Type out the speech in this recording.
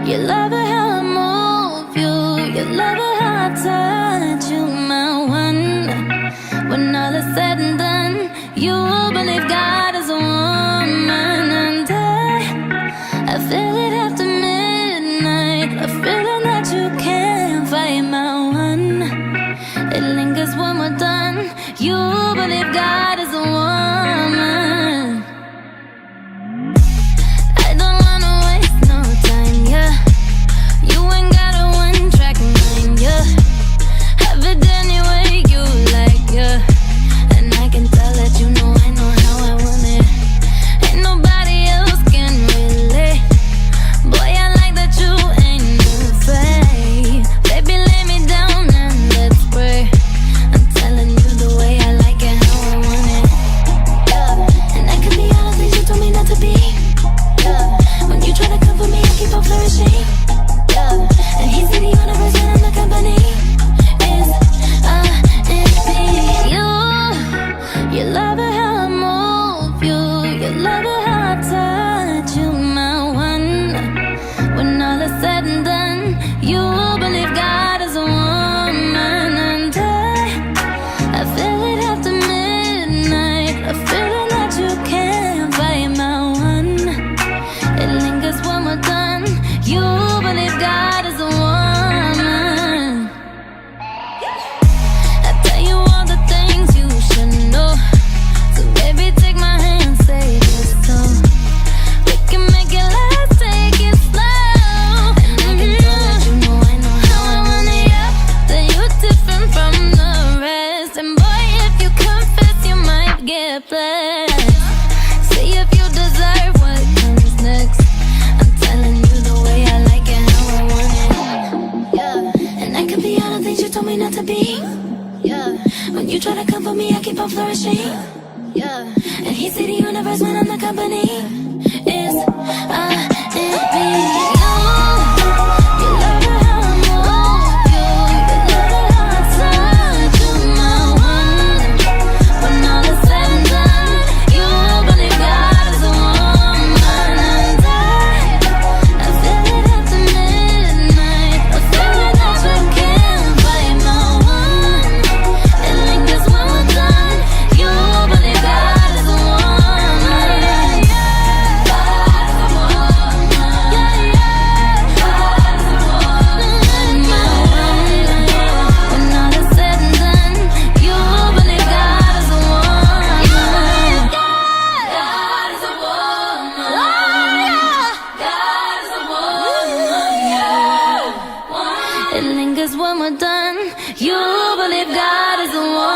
You love it how I move you. You love it how I touch you, my one. When all is said and done, you believe God is a woman. And I feel it after midnight, a feeling that you can't fight, my one. It lingers when we're done. You believe God is a woman. I don't wanna waste no time, yeah. You ain't got a one-track mind, yeah. Have it any way you like, yeah. And I can tell that you know I know how I want it. Ain't nobody else can relate. Boy, I like that you ain't afraid. Baby, lay me down and let's pray. I'm telling you the way I like it, how I want it, yeah. And I can be all the things you told me not to be, yeah. When you try to cover me, I keep on flourishing, yeah. And he's in the universe when I'm the company. Is you love it how I move you. You love it how I touch you, my one. When all is said and done, you believe God is a woman. And I feel it after midnight, a feeling that you can't fight, my one. It lingers when we're done. You believe God is a woman. I tell you all the things you should know. So baby, take my hand, say this song. We can make it last, take it slow. And I can tell that you know I know how I want it, yeah. That you're different from the rest. And boy, if you confess, you might get blessed. See if you deserve what comes next. I'm telling you the way I like it, how I want it, yeah. And I can be all the things you told me not to be, yeah. When you try to come for me, I keep on flourishing, yeah. And he see the universe when I'm the company. Is me. You love it how I move you. You love it how I touch you, my one. When all is said and done, you believe God is a woman. And I feel it after midnight, a feeling that you can't fight, my one. It lingers when we're done. You believe God is a woman. God is a woman. Yeah, yeah. God is a woman. My one. When all is said and done, you believe God is a woman. God is a woman. God is a woman. Yeah. It lingers when we're done. You believe God is a woman.